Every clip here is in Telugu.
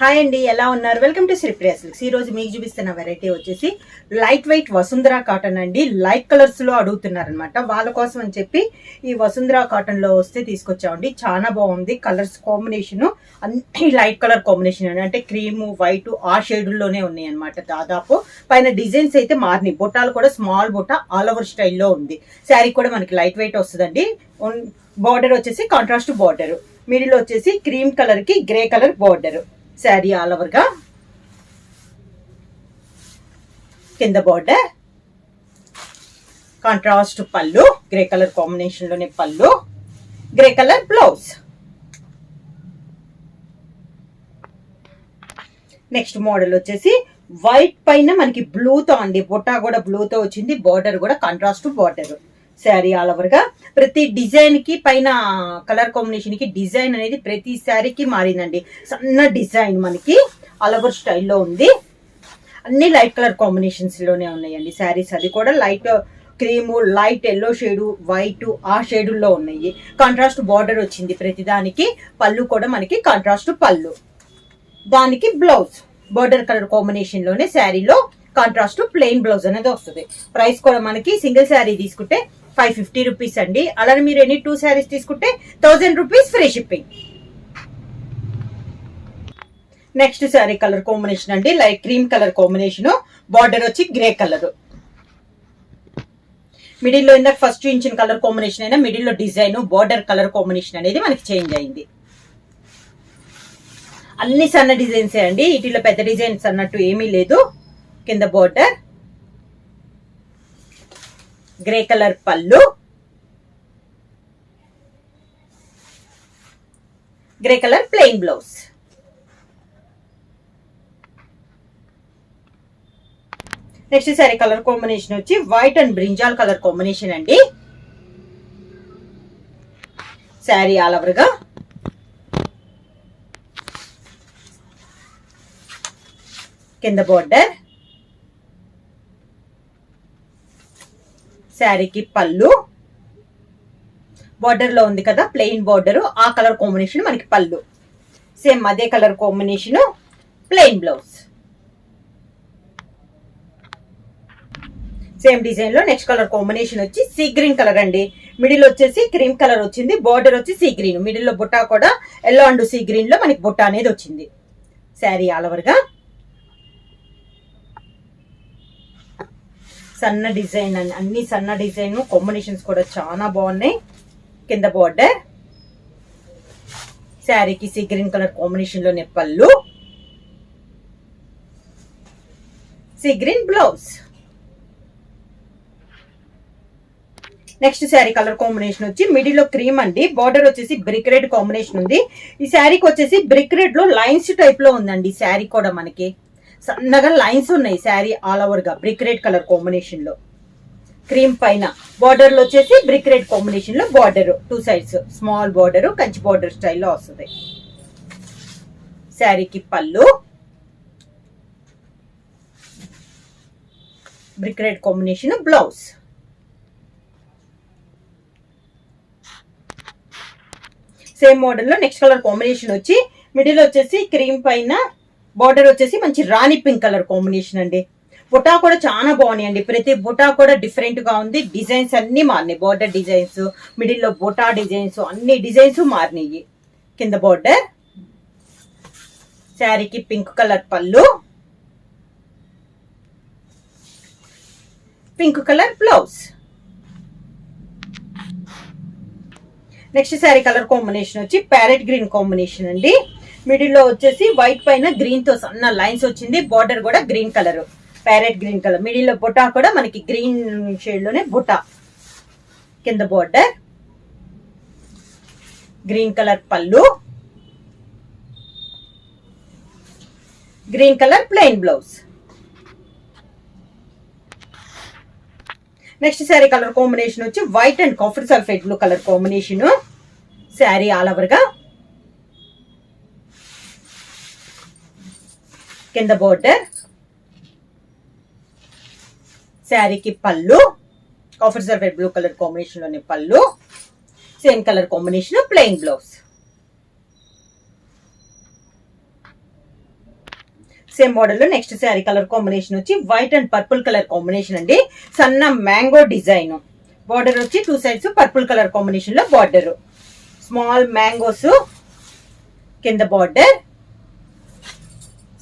హాయ్ అండి, ఎలా ఉన్నారు? Welcome to Sripriya silks. ఈ రోజు మీకు చూపిస్తున్న వెరైటీ వచ్చేసి లైట్ వెయిట్ వసుంధరా కాటన్ అండి. లైట్ కలర్స్ లో అడుగుతున్నారనమాట. వాళ్ళ కోసం అని చెప్పి ఈ వసుంధరా కాటన్ లో వస్తే తీసుకొచ్చామండి. చాలా బాగుంది. కలర్స్ కాంబినేషన్ అన్ని లైట్ కలర్ కాంబినేషన్ అండి. అంటే క్రీమ్ వైట్ ఆ షేడుల్లోనే ఉన్నాయి అనమాట. దాదాపు పైన డిజైన్స్ అయితే మారినాయి. బొట్టాలు కూడా స్మాల్ బొట్ట ఆల్ ఓవర్ స్టైల్లో ఉంది. శారీ కూడా మనకి లైట్ వెయిట్ వస్తుందండి. బార్డర్ వచ్చేసి కాంట్రాస్ట్ బార్డర్, మిడిల్ వచ్చేసి క్రీమ్ కలర్ కి grey colour border. Sari all over గా కింద బార్డర్, కాంట్రాస్ట్ పళ్ళు, గ్రే కలర్ కాంబినేషన్ లోనే పళ్ళు, grey colour blouse. Next model వచ్చేసి వైట్ పైన మనకి బ్లూతో అండి. బొట్టా కూడా బ్లూతో వచ్చింది. బార్డర్ కూడా contrast border. Sari all over గా ప్రతి డిజైన్ కి పైన కలర్ కాంబినేషన్ కి డిజైన్ అనేది ప్రతి శారీకి మారిందండి. సన్న డిజైన్ మనకి ఆల్ ఓవర్ స్టైల్లో ఉంది. అన్ని లైట్ కలర్ కాంబినేషన్స్ లోనే ఉన్నాయండి శారీస్. అది కూడా light cream, light yellow shade, white ఆ షేడుల్లో ఉన్నాయి. కాంట్రాస్ట్ బార్డర్ వచ్చింది ప్రతిదానికి. పళ్ళు కూడా మనకి కాంట్రాస్ట్ పళ్ళు, దానికి బ్లౌజ్ బార్డర్ కలర్ కాంబినేషన్ లోనే శారీలో కాంట్రాస్ట్ ప్లెయిన్ బ్లౌజ్ అనేది వస్తుంది. ప్రైస్ కూడా మనకి సింగిల్ శారీ తీసుకుంటే 550 రూపీస్ అండి. అలానే మీరు ఎనీ 2 శారీస్ తీసుకుంటే 1000 rupees free shipping. Next sari colour combination అండి. Light cream colour combination, border వచ్చి గ్రే కలర్. మిడిల్ లో ఇందాక ఫస్ట్ చూపించిన కలర్ కాంబినేషన్ అయినా మిడిల్ లో డిజైన్ బార్డర్ కలర్ కాంబినేషన్ అనేది మనకి చేంజ్ అయింది. అన్ని సన్న డిజైన్సే అండి. వీటిలో పెద్ద డిజైన్స్ అన్నట్టు ఏమీ లేదు. కింద బార్డర్, గ్రే కలర్ పళ్ళు, grey colour plain blouse. Next sari colour combination వచ్చి white and brinjal colour combination అండి. శారీ ఆల్ ఓవర్ గా కింద బార్డర్, శారీకి పళ్ళు, బార్డర్ లో ఉంది కదా ప్లెయిన్ బార్డర్, ఆ కలర్ కాంబినేషన్ మనకి పళ్ళు. సేమ్ అదే colour combination plain blouse. Same design లో నెక్స్ట్ కలర్ కాంబినేషన్ వచ్చి సీ గ్రీన్ కలర్ అండి. మిడిల్ వచ్చేసి క్రీమ్ కలర్ వచ్చింది. బార్డర్ వచ్చి సీ గ్రీన్, మిడిల్ లో బుట్ట కూడా ఎల్లో అండ్ సీ గ్రీన్ లో మనకి బుట్ట అనేది వచ్చింది. శారీ ఆల్ ఓవర్ గా సన్న డిజైన్ అండి. అన్ని సన్న డిజైన్ కాంబినేషన్స్ కూడా చాలా బాగున్నాయి. కింద బార్డర్, శారీకి సీ గ్రీన్ కలర్ కాంబినేషన్ లోనే పళ్ళు, sea green blouse. Next sari colour combination వచ్చి మిడిల్ లో క్రీమ్ అండి. బార్డర్ వచ్చేసి బ్రిక్ రెడ్ కాంబినేషన్ ఉంది. ఈ శారీకి వచ్చేసి బ్రిక్ రెడ్ లో లైన్స్ టైప్ లో ఉందండి. శారీ కూడా మనకి సన్నగా లైన్స్ ఉన్నాయి. శారీ ఆల్ ఓవర్ గా బ్రిక్ రెడ్ కలర్ కాంబినేషన్ లో క్రీమ్ పైన బార్డర్ లో వచ్చేసి బ్రిక్ రెడ్ కాంబినేషన్ లో border 2 sides small border Kanchi border స్టైల్లో వస్తుంది. శారీకి పళ్ళు, brick red combination blouse. Same model లో నెక్స్ట్ కలర్ కాంబినేషన్ వచ్చి మిడిల్ వచ్చేసి క్రీమ్ పైన బార్డర్ వచ్చేసి మంచి రాణి పింక్ కలర్ కాంబినేషన్ అండి. బుటా కూడా చాలా బాగున్నాయి అండి. ప్రతి బుటా కూడా డిఫరెంట్ గా ఉంది. డిజైన్స్ అన్ని మారినాయి. బార్డర్ డిజైన్స్, మిడిల్ లో బుటా డిజైన్స్, అన్ని డిజైన్స్ మారినాయి. కింద బార్డర్, శారీకి పింక్ కలర్ పళ్ళు, pink colour blouse. Next sari colour combination వచ్చి ప్యారెట్ గ్రీన్ కాంబినేషన్ అండి. మిడిల్ లో వచ్చేసి వైట్ పైన గ్రీన్ తో సన్న లైన్స్ వచ్చింది. బార్డర్ కూడా green colour, parrot green colour. Middle లో బుటా కూడా మనకి గ్రీన్ షేడ్ లోనే బుటా. కింద బార్డర్, గ్రీన్ కలర్ పళ్ళు, green colour plain blouse. Next sari colour combination వచ్చి white and copper sulphate blue colour combination. Sari all over గా కింద బార్డర్, శారీకి పళ్ళు, copper sulphate blue colour combination లోని పళ్ళు, same colour combination plain blouse. Same model లో నెక్స్ట్ శారీ కలర్ కాంబినేషన్ వచ్చి white and purple colour combination అండి. సన్న మ్యాంగో డిజైన్, బార్డర్ వచ్చి 2 సైడ్స్ పర్పుల్ కలర్ కాంబినేషన్ లో బార్డర్, స్మాల్ మ్యాంగోస్ కింద బార్డర్,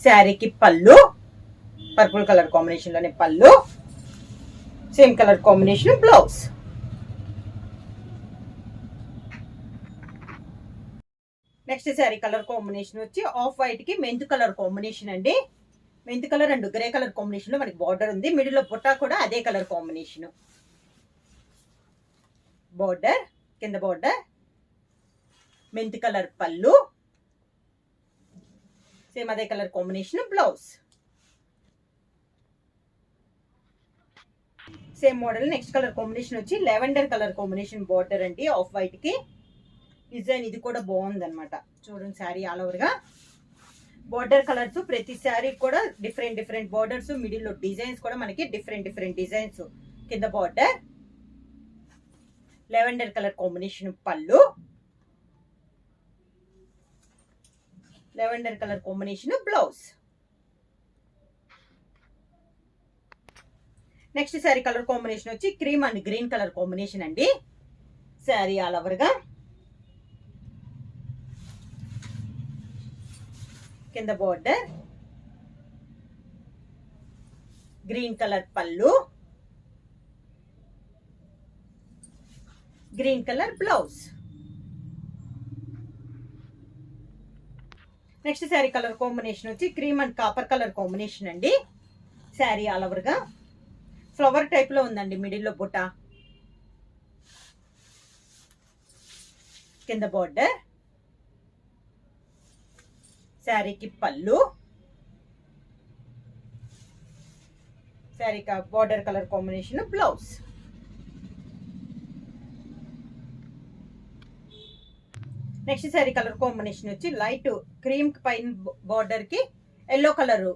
శారీకి పళ్ళు పర్పుల్ కలర్ కాంబినేషన్ లోనే పళ్ళు, same colour combination blouse. Next sari colour combination వచ్చి ఆఫ్ వైట్ కి మెంత్ కలర్ కాంబినేషన్ అండి. Mint colour and grey colour combination లో మనకి బార్డర్ ఉంది. మిడిల్ లో బుట్ట కూడా అదే కలర్ కాంబినేషన్, బార్డర్ కింద బార్డర్, మెంత్ కలర్ పళ్ళు, సేమ్ అదే colour combination blouse. Same model next colour combination వచ్చి లెవెండర్ కలర్ కాంబినేషన్ బార్డర్ అండి. ఆఫ్ వైట్ కి డిజైన్ ఇది కూడా బాగుంది అనమాట. చూడండి శారీ ఆల్ ఓవర్ గా బార్డర్ కలర్స్, ప్రతి శారీ కూడా డిఫరెంట్ డిఫరెంట్ బార్డర్స్, మిడిల్ లో డిజైన్స్ కూడా మనకి డిఫరెంట్ డిఫరెంట్ డిజైన్స్. కింద బార్డర్ లెవెండర్ కలర్ కాంబినేషన్ పళ్ళు, lavender colour combination blouse. Next sari colour combination వచ్చి cream and green colour combination అండి. శారీ ఆల్ ఓవర్ గా కింద బార్డర్, గ్రీన్ కలర్ పళ్ళు, green colour blouse. Next sari colour combination వచ్చి cream and copper colour combination అండి. శారీ ఆల్ ఓవర్ గా ఫ్లవర్ టైప్ లో ఉందండి. మిడిల్ లో బుట్ట, కింద బార్డర్, శారీకి పళ్ళు, sari border colour combination blouse. Next sari colour combination వచ్చి లైట్ క్రీమ్ పైన బార్డర్ కి ఎల్లో కలర్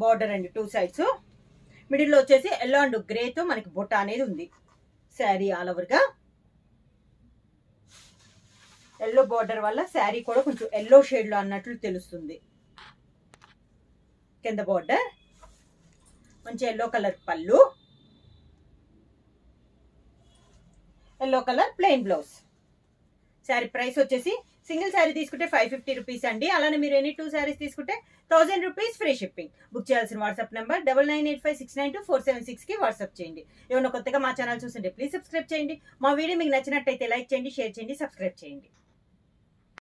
బార్డర్ అండి. 2 సైడ్స్, మిడిల్ లో వచ్చేసి ఎల్లో అండ్ గ్రే తో మనకి బుట్ట అనేది ఉంది. శారీ ఆల్ ఓవర్ గా ఎల్లో బార్డర్ వల్ల శారీ కూడా కొంచెం ఎల్లో షేడ్ లో అన్నట్లు తెలుస్తుంది. కింద బార్డర్ మంచి ఎల్లో కలర్ పళ్ళు, yellow colour plain blouse. Sari price వచ్చేసి సింగిల్ శారీ తీసుకుంటే 550 రూపీస్ అండి. అలానే మీరు ఎనీ 2 శారీస్ తీసుకుంటే 1000 రూపీస్ ఫ్రీ షిప్పింగ్. బుక్ చేయాల్సిన వాట్సాప్ నెంబర్ 9985692476 కి వాట్సాప్ చేయండి. ఏమన్నా కొత్తగా మా ఛానల్ చూస్తుంటే ప్లీజ్ సబ్స్క్రైబ్ చేయండి. మా వీడియో మీకు నచ్చినట్టయితే లైక్ చేయండి, షేర్ చేయండి, సబ్స్క్రైబ్ చేయండి.